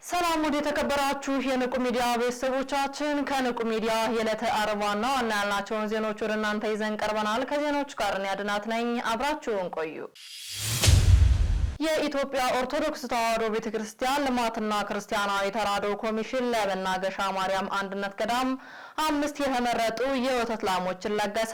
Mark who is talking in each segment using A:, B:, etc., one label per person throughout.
A: ሰላም ወደ ተከበራችሁ የንቁ ሚዲያ ቤተሰቦቻችን ከንቁ ሚዲያ የዕለተ ዓርብ ዋና ያልናቸውን ዜናዎች ወደ እናንተ ይዘን ቀርበናል። ከዜናዎቹ ጋር እኔ አድናት ነኝ። አብራችሁን ቆዩ። የኢትዮጵያ ኦርቶዶክስ ተዋሕዶ ቤተክርስቲያን ልማትና ክርስቲያናዊ ተራድኦ ኮሚሽን ለመናገሻ ማርያም አንድነት ገዳም 5 የተመረጡ የወተት ላሞችን ለገሰ።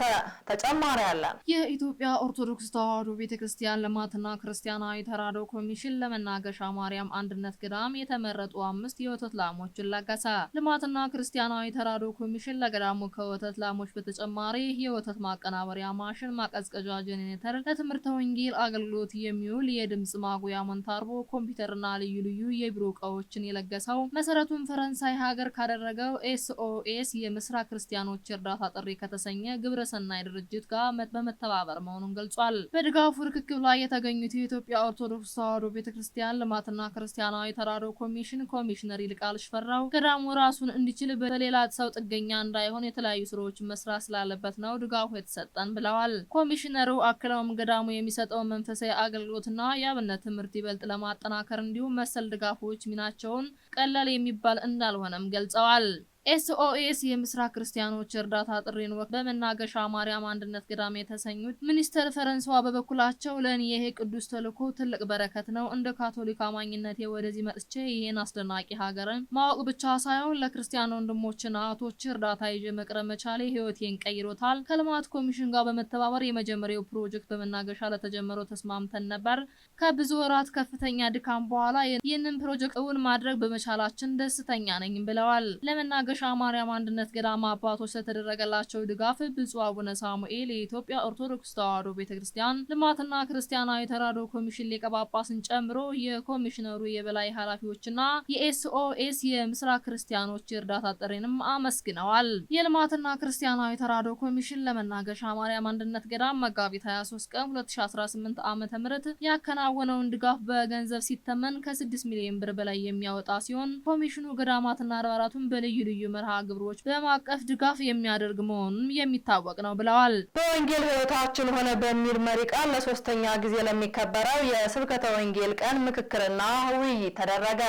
A: ተጨማሪ አለ።
B: የኢትዮጵያ ኦርቶዶክስ ተዋሕዶ ቤተክርስቲያን ልማትና ክርስቲያናዊ ተራድኦ ኮሚሽን ለመናገሻ ማርያም አንድነት ገዳም የተመረጡ 5 የወተት ላሞችን ለገሰ። ልማትና ክርስቲያናዊ ተራድኦ ኮሚሽን ለገዳሙ ከወተት ላሞች በተጨማሪ የወተት ማቀናበሪያ ማሽን፣ ማቀዝቀዣ ጄኔሬተር፣ ለትምህርተ ወንጌል አገልግሎት የሚውል የድምጽ ማጉያ ሞንታርቦ፣ ኮምፒውተርና ልዩ ልዩ የቢሮ ዕቃዎችን የለገሰው መሰረቱን ፈረንሳይ ሀገር ካደረገው ኤስኦኤስ የምስራቅ ክርስቲያኖች እርዳታ ጥሪ ከተሰኘ ግብረሰናይ ድርጅት ጋር በመተባበር መሆኑን ገልጿል። በድጋፉ ርክክብ ላይ የተገኙት የኢትዮጵያ ኦርቶዶክስ ተዋሕዶ ቤተክርስቲያን ልማትና ክርስቲያናዊ ተራድኦ ኮሚሽን ኮሚሽነር ይልቃል ሽፈራው ገዳሙ ራሱን እንዲችል በሌላ ሰው ጥገኛ እንዳይሆን የተለያዩ ስራዎችን መስራት ስላለበት ነው ድጋፉ የተሰጠን ብለዋል። ኮሚሽነሩ አክለውም ገዳሙ የሚሰጠው መንፈሳዊ አገልግሎትና ትምህርት ይበልጥ ለማጠናከር እንዲሁም መሰል ድጋፎች ሚናቸውን ቀላል የሚባል እንዳልሆነም ገልጸዋል። ኤስኦኤስ የምስራቅ ክርስቲያኖች እርዳታ ጥሪን ወቅት በመናገሻ ማርያም አንድነት ገዳም የተሰኙት ሚኒስተር ፈረንሷ በበኩላቸው ለኔ ይሄ ቅዱስ ተልእኮ ትልቅ በረከት ነው። እንደ ካቶሊክ አማኝነቴ ወደዚህ መጥቼ ይሄን አስደናቂ ሀገርን ማወቅ ብቻ ሳይሆን ለክርስቲያን ወንድሞችና እህቶች እርዳታ ይዤ መቅረብ መቻሌ ህይወቴን ቀይሮታል። ከልማት ኮሚሽን ጋር በመተባበር የመጀመሪያው ፕሮጀክት በመናገሻ ለተጀመረው ተስማምተን ነበር። ከብዙ ወራት ከፍተኛ ድካም በኋላ ይህንን ፕሮጀክት እውን ማድረግ በመቻላችን ደስተኛ ነኝ ብለዋል። ለመናገሻ ማርያም አንድነት ገዳም አባቶች ስለተደረገላቸው ድጋፍ ብፁዕ አቡነ ሳሙኤል የኢትዮጵያ ኦርቶዶክስ ተዋሕዶ ቤተክርስቲያን ልማትና ክርስቲያናዊ ተራድኦ ኮሚሽን ሊቀ ጳጳስን ጨምሮ የኮሚሽነሩ የበላይ ኃላፊዎችና የኤስኦኤስ የምስራቅ ክርስቲያኖች እርዳታ ጥሪንም አመስግነዋል። የልማትና ክርስቲያናዊ ተራድኦ ኮሚሽን ለመናገሻ ማርያም አንድነት ገዳም መጋቢት 23 ቀን 2018 ዓ.ም ያከናወነውን ድጋፍ በገንዘብ ሲተመን ከ6 ሚሊዮን ብር በላይ የሚያወጣ ሲሆን ኮሚሽኑ ገዳማትና አድባራቱን በልዩ ልዩ መርሃ ግብሮች በማቀፍ ድጋፍ የሚያደርግ መሆኑን የሚታወቅ ነው ብለዋል።
A: በወንጌል ሕይወታችን ሆነ በሚል መሪ ቃል ለሶስተኛ ጊዜ ለሚከበረው የስብከተ ወንጌል ቀን ምክክርና ውይይት ተደረገ።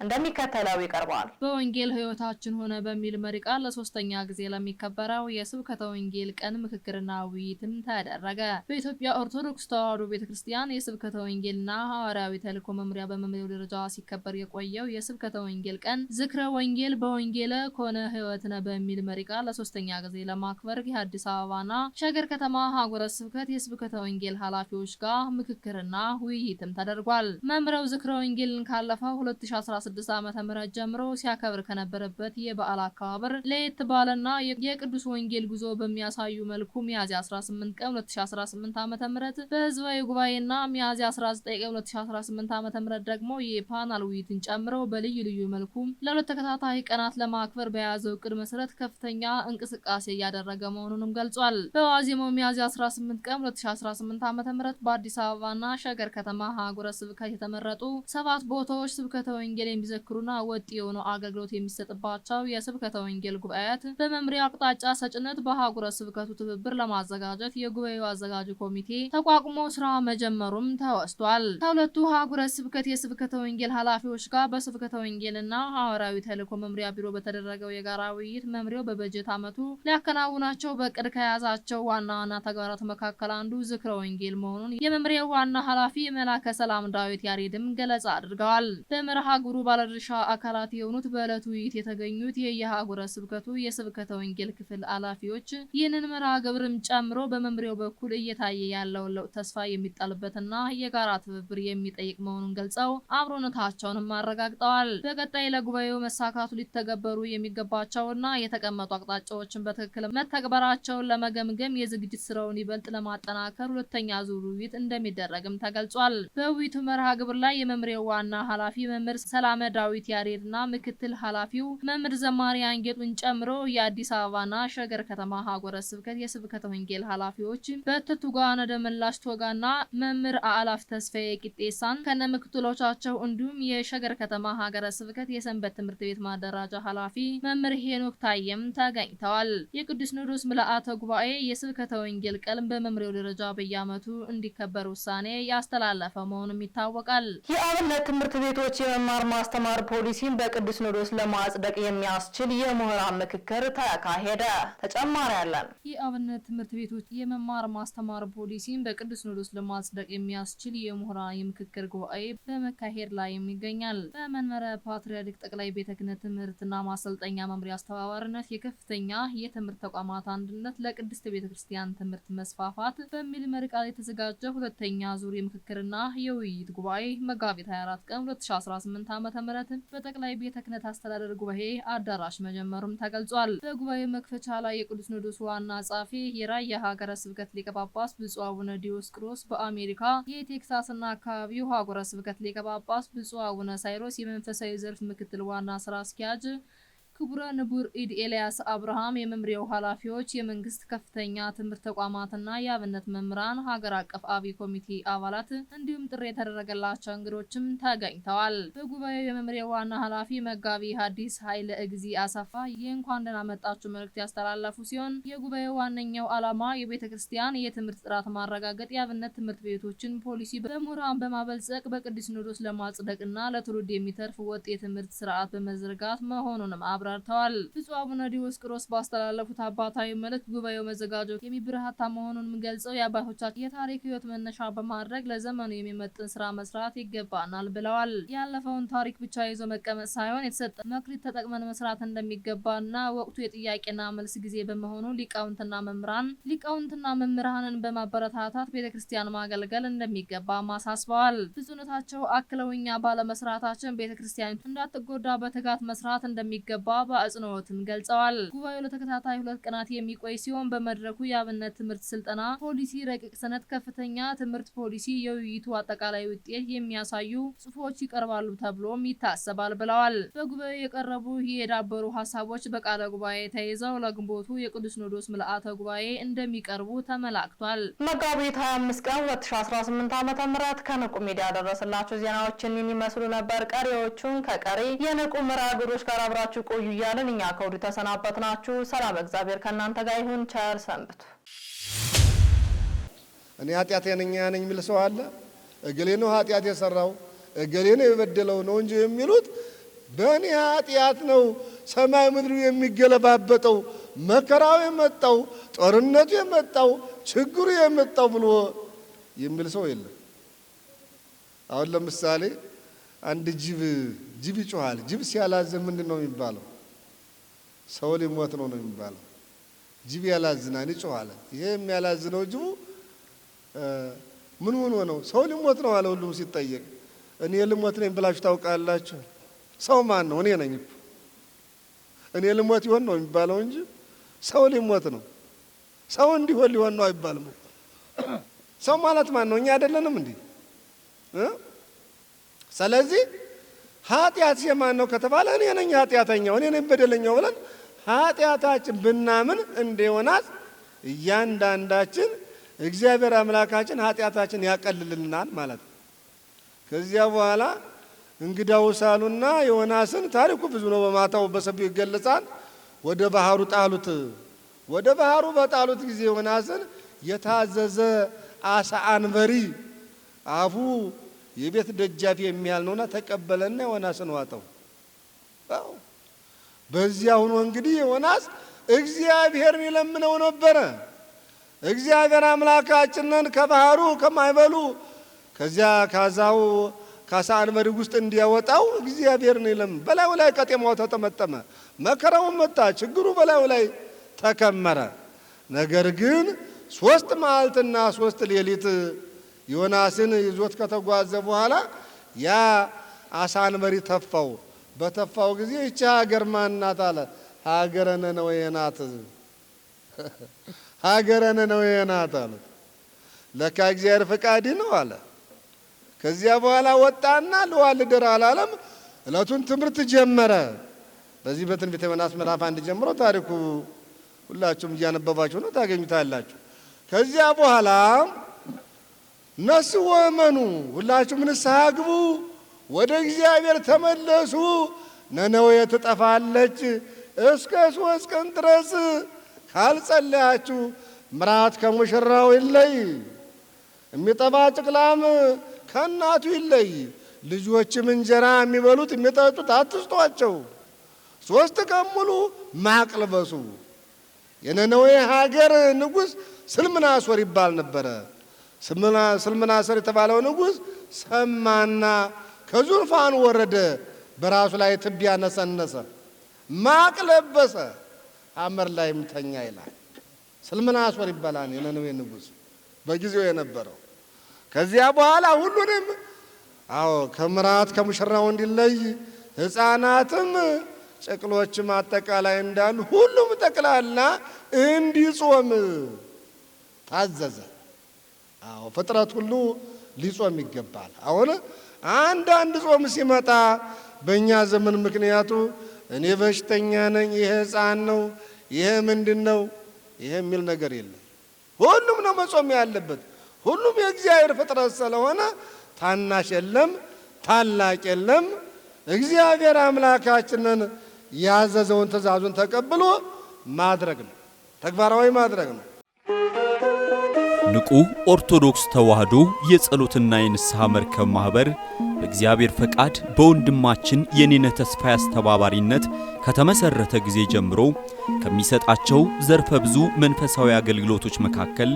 A: እንደሚከተለው ይቀርባል።
B: በወንጌል ሕይወታችን ሆነ በሚል መሪ ቃል ለሶስተኛ ጊዜ ለሚከበረው የስብከተ ወንጌል ቀን ምክክርና ውይይትም ተደረገ። በኢትዮጵያ ኦርቶዶክስ ተዋሕዶ ቤተክርስቲያን የስብከተ ወንጌልና ሐዋርያዊ ተልእኮ መምሪያ በመምሪያው ደረጃ ሲከበር የቆየው የስብከተ ወንጌል ቀን ዝክረ ወንጌል በወንጌል ኮነ ሕይወትነ በሚል መሪ ቃል ለሶስተኛ ጊዜ ለማክበር የአዲስ አበባና ሸገር ከተማ ሀገረ ስብከት የስብከተ ወንጌል ኃላፊዎች ጋር ምክክርና ውይይትም ተደርጓል። መምሪያው ዝክረ ወንጌልን ካለፈው 2016 ዓ.ም ጀምሮ ሲያከብር ከነበረበት የበዓል አከባበር ለየት ባለና የቅዱስ ወንጌል ጉዞ በሚያሳዩ መልኩ ሚያዝያ 18 ቀን 2018 ዓ.ም በህዝባዊ ጉባኤና ሚያዝያ 19 ቀን 2018 ዓ.ም ደግሞ የፓናል ውይይትን ጨምሮ በልዩ ልዩ መልኩ ለሁለት ተከታታይ ቀናት ለማክበር በያዘው እቅድ መሰረት ከፍተኛ እንቅስቃሴ እያደረገ መሆኑንም ገልጿል። በዋዜማው ሚያዝያ 18 ቀን 2018 ዓ.ም በአዲስ አበባና ሸገር ከተማ ሀገረ ስብከት የተመረጡ 7 ቦታዎች ስብከተ ወንጌል የሚዘክሩና ወጥ የሆኑ አገልግሎት የሚሰጥባቸው የስብከተ ወንጌል ጉባኤያት በመምሪያ አቅጣጫ ሰጭነት በሀገረ ስብከቱ ትብብር ለማዘጋጀት የጉባኤው አዘጋጅ ኮሚቴ ተቋቁሞ ስራ መጀመሩም ተወስቷል። ከሁለቱ ሀገረ ስብከት የስብከተ ወንጌል ኃላፊዎች ጋር በስብከተ ወንጌልና ሐዋርያዊ ተልእኮ መምሪያ ቢሮ በተደረገው የጋራ ውይይት መምሪያው በበጀት ዓመቱ ሊያከናውናቸው በቅድ ከያዛቸው ዋና ተግባራት መካከል አንዱ ዝክረ ወንጌል መሆኑን የመምሪያው ዋና ኃላፊ መላከ ሰላም ዳዊት ያሬድም ገለጻ አድርገዋል። በመርሃ ግብሩ ባለድርሻ አካላት የሆኑት በዕለቱ ውይይት የተገኙት የየሀገረ ስብከቱ የስብከተ ወንጌል ክፍል ኃላፊዎች ይህንን መርሃ ግብርም ጨምሮ በመምሪያው በኩል እየታየ ያለው ለውጥ ተስፋ የሚጣልበትና የጋራ ትብብር የሚጠይቅ መሆኑን ገልጸው አብሮነታቸውንም አረጋግጠዋል። በቀጣይ ለጉባኤው መሳካቱ ሊተገበሩ የሚገባቸውና የተቀመጡ አቅጣጫዎችን በትክክል መተግበራቸውን ለመገምገም የዝግጅት ስራውን ይበልጥ ለማጠናከር ሁለተኛ ዙር ውይይት እንደሚደረግም ተገልጿል። በውይይቱ መርሃ ግብር ላይ የመምሪያው ዋና ኃላፊ መምህር ሰላመ ዳዊት ያሬድና ምክትል ኃላፊው መምህር ዘማሪ አንጌጡን ጨምሮ የአዲስ አበባና ሸገር ከተማ ሀገረ ስብከት የስብከተ ወንጌል ኃላፊዎች በትቱጋነ ደመላሽ ቶጋና መምህር አላፍ ተስፋዬ ቂጤሳን ከነምክትሎቻቸው እንዲሁም የሸገር ከተማ ሀገረ ስብከት የሰንበት ትምህርት ቤት ማደራጃ ኃላፊ መምህር ሄኖክ ታየም ተገኝተዋል። የቅዱስ ሲኖዶስ ምልዓተ ጉባኤ የስብከተ ወንጌል ቀን በመምሪያው ደረጃ በየዓመቱ እንዲከበር ውሳኔ ያስተላለፈ መሆኑም ይታወቃል።
A: የአብነት ትምህርት ቤቶች የመማር ማስተማር ፖሊሲን በቅዱስ ሲኖዶስ ለማጽደቅ የሚያስችል የምሁራን ምክክር ተካሄደ። ተጨማሪ ያለን
B: የአብነት ትምህርት ቤቶች የመማር ማስተማር ፖሊሲን በቅዱስ ሲኖዶስ ለማጽደቅ የሚያስችል የምሁራን የምክክር ጉባኤ በመካሄድ ላይ ይገኛል። በመንበረ ፓትርያርክ ጠቅላይ ቤተ ክህነት ትምህርትና ማሰልጠኛ መምሪያ አስተባባሪነት የከፍተኛ የትምህርት ተቋማት አንድነት ለቅድስት ቤተ ክርስቲያን ትምህርት መስፋፋት በሚል መሪ ቃል የተዘጋጀ ሁለተኛ ዙር የምክክርና የውይይት ጉባኤ መጋቢት 24 ቀን 2018 ዓ.ም በጠቅላይ ቤተ ክህነት አስተዳደር ጉባኤ አዳራሽ መጀመሩም ተገልጿል። በጉባኤው መክፈቻ ላይ የቅዱስ ሲኖዶስ ዋና ጸሐፊ የራያ ሀገረ ስብከት ሊቀ ጳጳስ ብፁዕ አቡነ ዲዮስቆሮስ፣ በአሜሪካ የቴክሳስና አካባቢው ሀገረ ስብከት ሊቀ ጳጳስ ብፁዕ አቡነ ሳይሮስ፣ የመንፈሳዊ ዘርፍ ምክትል ዋና ስራ አስኪያጅ ክቡረ ንቡር ኢድ ኤልያስ አብርሃም፣ የመምሪያው ኃላፊዎች፣ የመንግስት ከፍተኛ ትምህርት ተቋማትና የአብነት መምህራን፣ ሀገር አቀፍ አብይ ኮሚቴ አባላት እንዲሁም ጥሪ የተደረገላቸው እንግዶችም ተገኝተዋል። በጉባኤው የመምሪያው ዋና ኃላፊ መጋቢ ሐዲስ ኃይለ እግዚ አሰፋ የእንኳን ደህና መጣችሁ መልእክት ያስተላለፉ ሲሆን የጉባኤው ዋነኛው ዓላማ የቤተ ክርስቲያን የትምህርት ጥራት ማረጋገጥ፣ የአብነት ትምህርት ቤቶችን ፖሊሲ በምሁራን በማበልጸግ በቅዱስ ሲኖዶስ ለማጽደቅና ለትውልድ የሚተርፍ ወጥ የትምህርት ስርዓት በመዘርጋት መሆኑንም አብራርተዋል። ብፁዕ አቡነ ዲዮስቆሮስ ባስተላለፉት አባታዊ መልእክት ጉባኤው መዘጋጀቱ የሚበረታታ መሆኑን ገልጸው የአባቶቻችን የታሪክ ሕይወት መነሻ በማድረግ ለዘመኑ የሚመጥን ስራ መስራት ይገባናል ብለዋል። ያለፈውን ታሪክ ብቻ ይዞ መቀመጥ ሳይሆን የተሰጠ መክሊት ተጠቅመን መስራት እንደሚገባና ወቅቱ የጥያቄና መልስ ጊዜ በመሆኑ ሊቃውንትና መምህራንን በማበረታታት ቤተክርስቲያን ማገልገል እንደሚገባ አሳስበዋል። ብፁዕነታቸው አክለው እኛ ባለመስራታችን ቤተክርስቲያን እንዳትጎዳ በትጋት መስራት እንደሚገባ በአጽንኦትም ገልጸዋል። ጉባኤው ለተከታታይ 2 ቀናት የሚቆይ ሲሆን በመድረኩ የአብነት ትምህርት ስልጠና ፖሊሲ ረቂቅ ሰነድ፣ ከፍተኛ ትምህርት ፖሊሲ፣ የውይይቱ አጠቃላይ ውጤት የሚያሳዩ ጽሑፎች ይቀርባሉ ተብሎም ይታሰባል ብለዋል። በጉባኤው የቀረቡ የዳበሩ ሀሳቦች በቃለ ጉባኤ ተይዘው ለግንቦቱ የቅዱስ ሲኖዶስ ምልዓተ ጉባኤ እንደሚቀርቡ ተመላክቷል።
A: መጋቢት 25 ቀን 2018 ዓ.ም ከንቁ ሚዲያ ያደረስላችሁ ዜናዎችን የሚመስሉ ነበር። ቀሪዎቹን ከቀሪ የንቁ መርሃ ግብሮች ጋር አብራችሁ ቆዩ እያልን እኛ ከወዲሁ ተሰናበትናችሁ። ሰላም እግዚአብሔር ከእናንተ ጋር ይሁን። ቸር ሰንብቱ።
C: እኔ ኃጢአተኛ ነኝ የሚል ሰው አለ? እገሌ ነው ኃጢአት የሰራው እገሌ ነው የበደለው ነው እንጂ የሚሉት በእኔ ኃጢአት ነው ሰማይ ምድሩ የሚገለባበጠው፣ መከራው የመጣው፣ ጦርነቱ የመጣው፣ ችግሩ የመጣው ብሎ የሚል ሰው የለም። አሁን ለምሳሌ አንድ ጅብ ይጮሃል። ጅብ ሲያላዝን ምንድን ነው የሚባለው? ሰው ሊሞት ነው የሚባለው። ጅብ ያላዝናል፣ ይጮሃል። ይሄ የሚያላዝነው ጅቡ ምን ሆኖ ነው? ሰው ሊሞት ነው አለ። ሁሉም ሲጠየቅ እኔ ልሞት ነኝ ብላችሁ ታውቃላችሁ? ሰው ማን ነው? እኔ ነኝ። እኔ ልሞት ይሆን ነው የሚባለው እንጂ ሰው ሊሞት ነው። ሰው እንዲሆን ሊሆን ነው አይባልም። ሰው ማለት ማን ነው? እኛ አይደለንም እንዴ? ስለዚህ ኃጢአት የማን ነው ከተባለ እኔ ነኝ ኃጢአተኛው፣ እኔ ነኝ በደለኛው ብለን ኃጢአታችን ብናምን እንደሆናት እያንዳንዳችን እግዚአብሔር አምላካችን ኃጢአታችን ያቀልልልናል ማለት ነው። ከዚያ በኋላ እንግዳው ሳሉና ዮናስን ታሪኩ ብዙ ነው፣ በማታው በሰፊው ይገለጻል። ወደ ባህሩ ጣሉት። ወደ ባህሩ በጣሉት ጊዜ ዮናስን የታዘዘ አሳ አንበሪ አፉ የቤት ደጃፍ የሚያል ነውና ተቀበለና ዮናስን ዋጠው። በዚያ ሆኖ እንግዲህ ዮናስ እግዚአብሔርን ይለምነው ነበረ። እግዚአብሔር አምላካችንን ከባህሩ ከማይበሉ ከዚያ ካዛው ካሳ አንበሪ ውስጥ እንዲያወጣው እግዚአብሔርን ይለምን። በላዩ ላይ ቀጤማው ተጠመጠመ፣ መከራው መጣ፣ ችግሩ በላዩ ላይ ተከመረ። ነገር ግን 3 መዓልትና 3 ሌሊት ዮናስን ይዞት ከተጓዘ በኋላ ያ አሳ አንበሪ ተፋው። በተፋው ጊዜ ይህች ሀገር ማን ናት አለ። ሀገረ ነነዌ ናት። ሀገረ ነነዌ ናት አለ። ለካ እግዚአብሔር ፈቃድ ነው አለ። ከዚያ በኋላ ወጣና ልዋልደር አላለም። ዕለቱን ትምህርት ጀመረ። በዚህ በትንቢተ ዮናስ ምዕራፍ 1 ጀምሮ ታሪኩ ሁላችሁም እያነበባችሁ ነው ታገኙታላችሁ። ከዚያ በኋላ ነስሑ ወእመኑ፣ ሁላችሁም ንስሐ ግቡ፣ ወደ እግዚአብሔር ተመለሱ፣ ነነዌ ትጠፋለች፣ እስከ 3 ቀን ድረስ ካልጸለያችሁ ምራት ከሙሽራው ይለይ፣ የሚጠባ ጭቅላም ከእናቱ ይለይ፣ ልጆችም እንጀራ የሚበሉት የሚጠጡት አትስጧቸው፣ 3 ቀን ሙሉ ማቅ ልበሱ። የነነዌ ሀገር ንጉሥ ስልምናሶር ይባል ነበረ። ስልምናሶር የተባለው ንጉሥ ሰማና ከዙፋኑ ወረደ፣ በራሱ ላይ ትቢያ ነሰነሰ፣ ማቅ ለበሰ፣ አመር ላይም ተኛ ይላል። ስልምናሶር ይባላል የነነዌ ንጉሥ በጊዜው የነበረው። ከዚያ በኋላ ሁሉንም ከምራት ከሙሽራው እንዲለይ ሕፃናትም ጨቅሎችም አጠቃላይ እንዳሉ ሁሉም ጠቅላላ እንዲጾም ታዘዘ። ፍጥረት ሁሉ ሊጾም ይገባል። አሁን አንዳንድ ጾም ሲመጣ በእኛ ዘመን ምክንያቱ እኔ በሽተኛ ነኝ፣ ይሄ ሕፃን ነው፣ ይሄ ምንድን ነው፣ ይሄ የሚል ነገር የለም። ሁሉም ነው መጾም ያለበት። ሁሉም የእግዚአብሔር ፍጥረት ስለሆነ ታናሽ የለም ታላቅ የለም። እግዚአብሔር አምላካችንን ያዘዘውን ትእዛዙን ተቀብሎ ማድረግ ነው፣ ተግባራዊ ማድረግ ነው።
D: ንቁ ኦርቶዶክስ ተዋሕዶ የጸሎትና የንስሐ መርከብ ማህበር በእግዚአብሔር ፈቃድ በወንድማችን የኔነ ተስፋዬ አስተባባሪነት ከተመሰረተ ጊዜ ጀምሮ ከሚሰጣቸው ዘርፈ ብዙ መንፈሳዊ አገልግሎቶች መካከል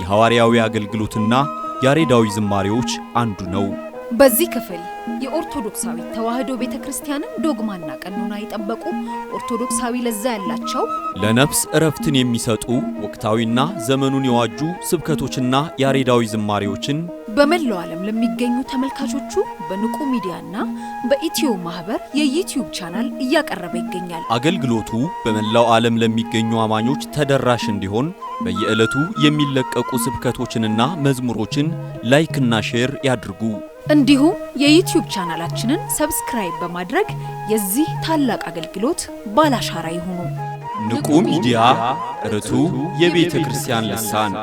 D: የሐዋርያዊ አገልግሎትና ያሬዳዊ ዝማሬዎች አንዱ ነው።
E: በዚህ ክፍል የኦርቶዶክሳዊ ተዋሕዶ ቤተክርስቲያንን ዶግማና ቀኖና የጠበቁ ኦርቶዶክሳዊ ለዛ ያላቸው
D: ለነፍስ እረፍትን የሚሰጡ ወቅታዊና ዘመኑን የዋጁ ስብከቶችና ያሬዳዊ ዝማሬዎችን
E: በመላው ዓለም ለሚገኙ ተመልካቾቹ በንቁ ሚዲያና በኢትዮ ማህበር የዩቲዩብ ቻናል እያቀረበ ይገኛል።
D: አገልግሎቱ በመላው ዓለም ለሚገኙ አማኞች ተደራሽ እንዲሆን በየዕለቱ የሚለቀቁ ስብከቶችንና መዝሙሮችን ላይክና ሼር ያድርጉ።
E: እንዲሁም የዩቲዩብ ቻናላችንን ሰብስክራይብ በማድረግ የዚህ ታላቅ አገልግሎት ባላሻራ ይሁኑ።
D: ንቁ ሚዲያ ርቱ የቤተ ክርስቲያን ልሳን